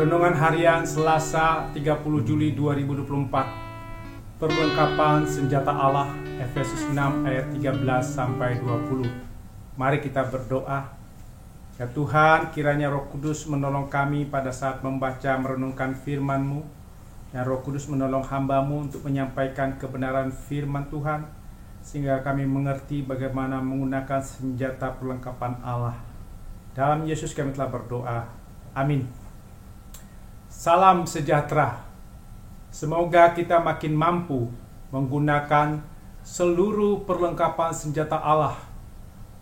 Renungan Harian Selasa 30 Juli 2024. Perlengkapan senjata Allah, Efesus 6 ayat 13-20. Mari kita berdoa. Ya Tuhan, kiranya Roh Kudus menolong kami pada saat membaca merenungkan firman-Mu. Ya Roh Kudus menolong hamba-Mu untuk menyampaikan kebenaran firman Tuhan, sehingga kami mengerti bagaimana menggunakan senjata perlengkapan Allah. Dalam Yesus kami telah berdoa. Amin. Salam sejahtera. Semoga kita makin mampu menggunakan seluruh perlengkapan senjata Allah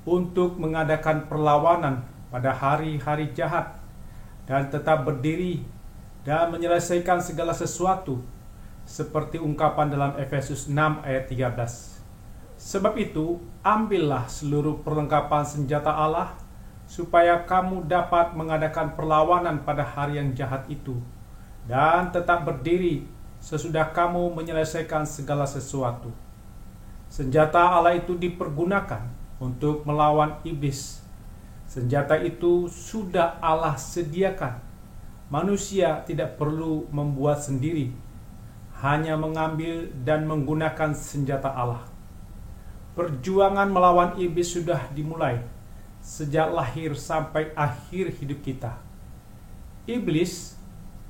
untuk mengadakan perlawanan pada hari-hari jahat dan tetap berdiri dan menyelesaikan segala sesuatu seperti ungkapan dalam Efesus 6 ayat 13. Sebab itu, ambillah seluruh perlengkapan senjata Allah supaya kamu dapat mengadakan perlawanan pada hari yang jahat itu dan tetap berdiri sesudah kamu menyelesaikan segala sesuatu. Senjata Allah itu dipergunakan untuk melawan iblis. Senjata itu sudah Allah sediakan. Manusia tidak perlu membuat sendiri, hanya mengambil dan menggunakan senjata Allah. Perjuangan melawan iblis sudah dimulai sejak lahir sampai akhir hidup kita. Iblis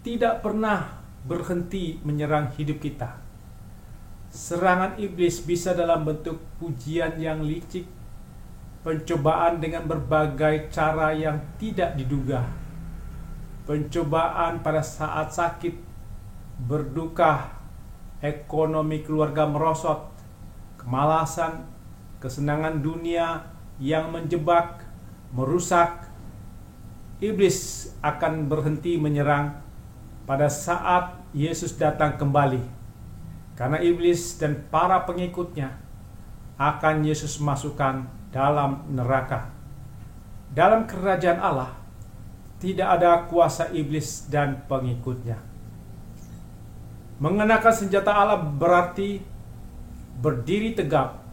tidak pernah berhenti menyerang hidup kita. Serangan iblis bisa dalam bentuk pujian yang licik, pencobaan dengan berbagai cara yang tidak diduga, pencobaan pada saat sakit, berduka, ekonomi keluarga merosot, kemalasan, kesenangan dunia yang menjebak, merusak. Iblis akan berhenti menyerang pada saat Yesus datang kembali, karena iblis dan para pengikutnya akan Yesus masukkan dalam neraka. Dalam kerajaan Allah tidak ada kuasa iblis dan pengikutnya. Mengenakan senjata Allah berarti berdiri tegap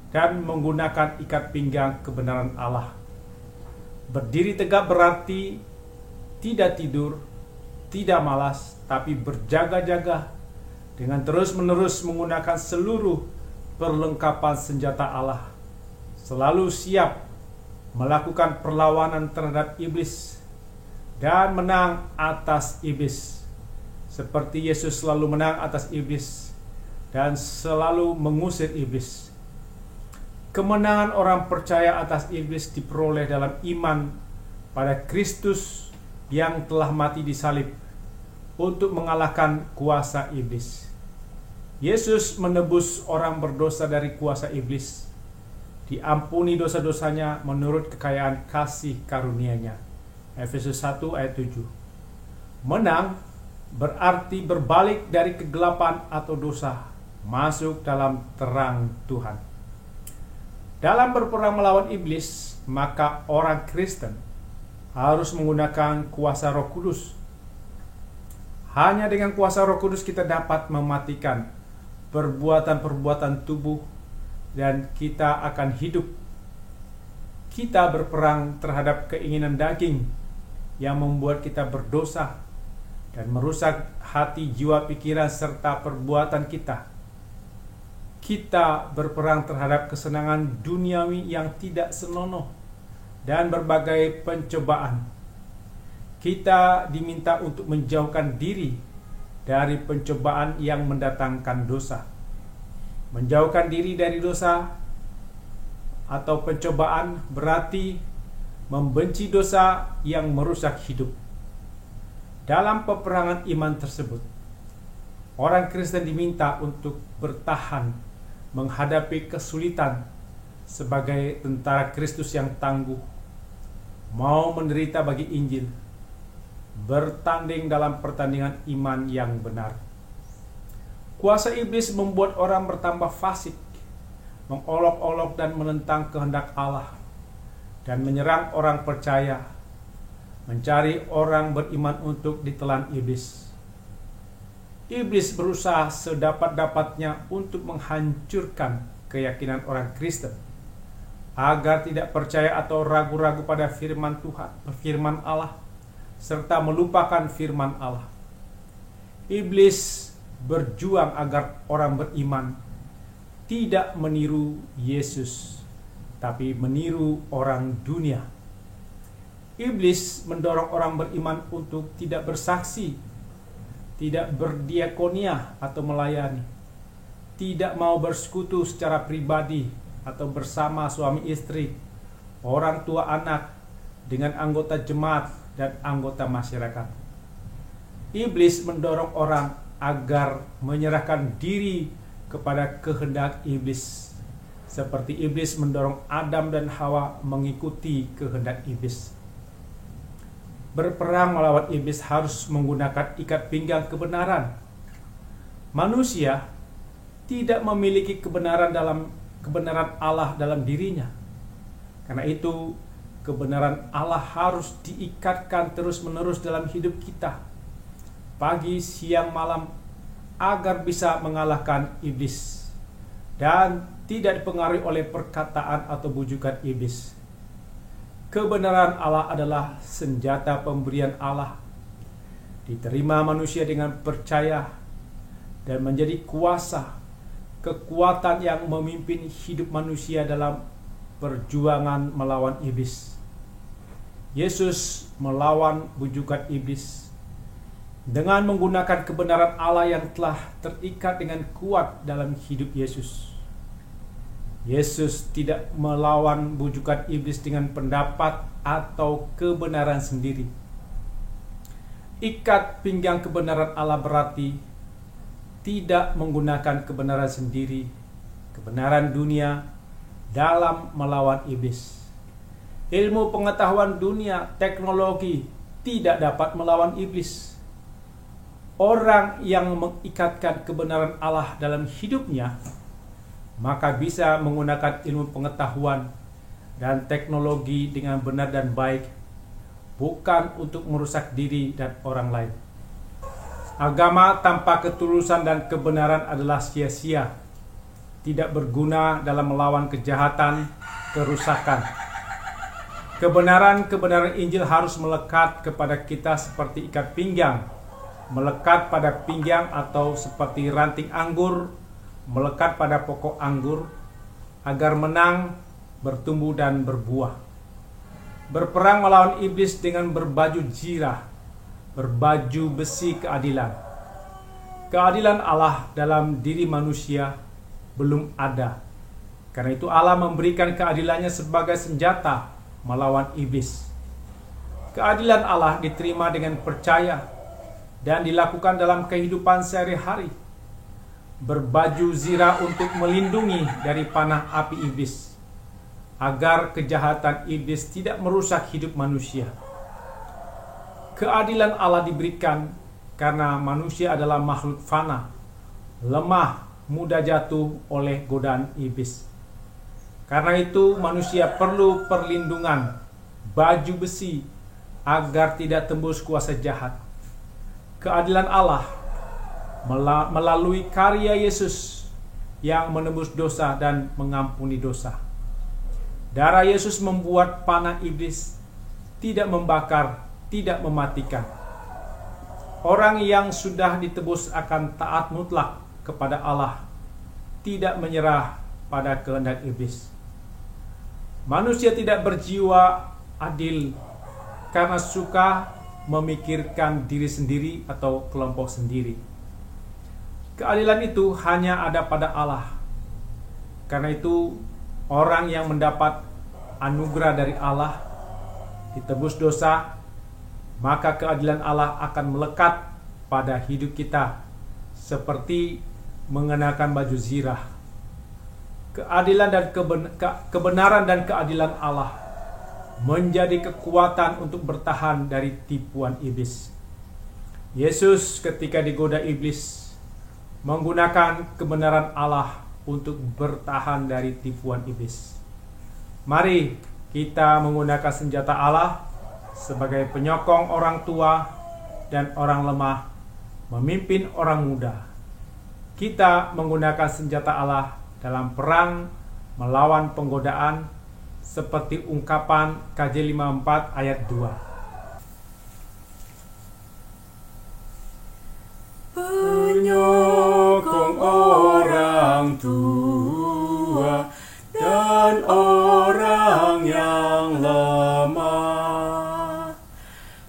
dan menggunakan ikat pinggang kebenaran Allah. Berdiri tegap berarti tidak tidur, tidak malas, tapi berjaga-jaga dengan terus-menerus menggunakan seluruh perlengkapan senjata Allah. Selalu siap melakukan perlawanan terhadap iblis dan menang atas iblis. Seperti Yesus selalu menang atas iblis dan selalu mengusir iblis. Kemenangan orang percaya atas iblis diperoleh dalam iman pada Kristus yang telah mati di salib untuk mengalahkan kuasa iblis. Yesus menebus orang berdosa dari kuasa iblis, diampuni dosa-dosanya menurut kekayaan kasih karunia-Nya. Efesus 1 ayat 7. Menang berarti berbalik dari kegelapan atau dosa, masuk dalam terang Tuhan. Dalam berperang melawan iblis, maka orang Kristen harus menggunakan kuasa Roh Kudus. Hanya dengan kuasa Roh Kudus kita dapat mematikan perbuatan-perbuatan tubuh dan kita akan hidup. Kita berperang terhadap keinginan daging yang membuat kita berdosa dan merusak hati, jiwa, pikiran, serta perbuatan kita. Kita berperang terhadap kesenangan duniawi yang tidak senonoh dan berbagai pencobaan. Kita diminta untuk menjauhkan diri dari pencobaan yang mendatangkan dosa. Menjauhkan diri dari dosa atau pencobaan berarti membenci dosa yang merusak hidup. Dalam peperangan iman tersebut, orang Kristen diminta untuk bertahan menghadapi kesulitan sebagai tentara Kristus yang tangguh, mau menderita bagi Injil, bertanding dalam pertandingan iman yang benar. Kuasa iblis membuat orang bertambah fasik, mengolok-olok dan menentang kehendak Allah, dan menyerang orang percaya, mencari orang beriman untuk ditelan iblis. Iblis berusaha sedapat-dapatnya untuk menghancurkan keyakinan orang Kristen agar tidak percaya atau ragu-ragu pada firman Tuhan, firman Allah, serta melupakan firman Allah. Iblis berjuang agar orang beriman tidak meniru Yesus, tapi meniru orang dunia. Iblis mendorong orang beriman untuk tidak bersaksi, tidak berdiakonia atau melayani, tidak mau bersekutu secara pribadi atau bersama suami istri, orang tua anak, dengan anggota jemaat dan anggota masyarakat. Iblis mendorong orang agar menyerahkan diri kepada kehendak iblis, seperti iblis mendorong Adam dan Hawa mengikuti kehendak iblis. Berperang melawan iblis harus menggunakan ikat pinggang kebenaran. Manusia tidak memiliki kebenaran Allah dalam dirinya. Karena itu, kebenaran Allah harus diikatkan terus-menerus dalam hidup kita, pagi, siang, malam, agar bisa mengalahkan iblis dan tidak dipengaruhi oleh perkataan atau bujukan iblis. Kebenaran Allah adalah senjata pemberian Allah, diterima manusia dengan percaya dan menjadi kuasa, kekuatan yang memimpin hidup manusia dalam perjuangan melawan iblis. Yesus melawan bujukan iblis dengan menggunakan kebenaran Allah yang telah terikat dengan kuat dalam hidup Yesus. Yesus tidak melawan bujukan iblis dengan pendapat atau kebenaran sendiri. Ikat pinggang kebenaran Allah berarti tidak menggunakan kebenaran sendiri, kebenaran dunia dalam melawan iblis. Ilmu pengetahuan dunia, teknologi tidak dapat melawan iblis. Orang yang mengikatkan kebenaran Allah dalam hidupnya, maka bisa menggunakan ilmu pengetahuan dan teknologi dengan benar dan baik, bukan untuk merusak diri dan orang lain. Agama tanpa ketulusan dan kebenaran adalah sia-sia, tidak berguna dalam melawan kejahatan, kerusakan. Kebenaran Injil harus melekat kepada kita seperti ikat pinggang, melekat pada pinggang atau seperti ranting anggur, melekat pada pokok anggur, agar menang, bertumbuh dan berbuah. Berperang melawan iblis dengan berbaju zirah, berbaju besi keadilan. Keadilan Allah dalam diri manusia belum ada. Karena itu Allah memberikan keadilannya sebagai senjata melawan iblis. Keadilan Allah diterima dengan percaya dan dilakukan dalam kehidupan sehari-hari. Berbaju zirah untuk melindungi dari panah api iblis, agar kejahatan iblis tidak merusak hidup manusia. Keadilan Allah diberikan karena manusia adalah makhluk fana, lemah, mudah jatuh oleh godaan iblis. Karena itu manusia perlu perlindungan, baju besi, agar tidak tembus kuasa jahat. Keadilan Allah melalui karya Yesus yang menebus dosa dan mengampuni dosa. Darah Yesus membuat panah iblis tidak membakar, tidak mematikan. Orang yang sudah ditebus akan taat mutlak kepada Allah, tidak menyerah pada kehendak iblis. Manusia tidak berjiwa adil karena suka memikirkan diri sendiri atau kelompok sendiri. Keadilan itu hanya ada pada Allah. Karena itu, orang yang mendapat anugerah dari Allah, ditebus dosa, maka keadilan Allah akan melekat pada hidup kita, seperti mengenakan baju zirah. Keadilan dan kebenaran dan keadilan Allah menjadi kekuatan untuk bertahan dari tipuan iblis. Yesus ketika digoda iblis menggunakan kebenaran Allah untuk bertahan dari tipuan iblis. Mari kita menggunakan senjata Allah sebagai penyokong orang tua dan orang lemah, memimpin orang muda. Kita menggunakan senjata Allah dalam perang melawan penggodaan, seperti ungkapan KJ 54 ayat 2. tua dan orang yang lemah,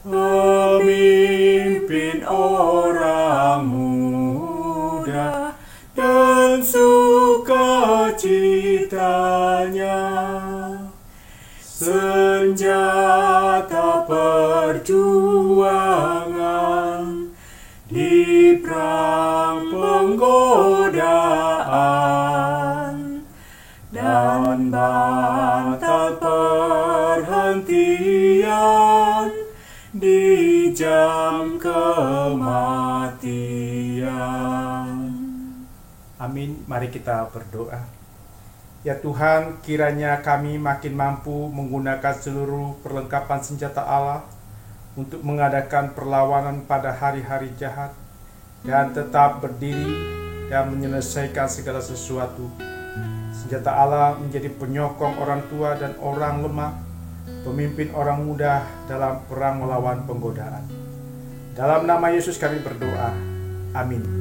pemimpin orang muda dan sukacitanya, senjata perjuangan di perang penggodaan, dan bantal perhentian di jam kematian. Amin. Mari kita berdoa. Ya Tuhan, kiranya kami makin mampu menggunakan seluruh perlengkapan senjata Allah untuk mengadakan perlawanan pada hari-hari jahat dan tetap berdiri dan menyelesaikan segala sesuatu. Senjata Allah menjadi penyokong orang tua dan orang lemah, pemimpin orang muda dalam perang melawan penggodaan. Dalam nama Yesus kami berdoa. Amin.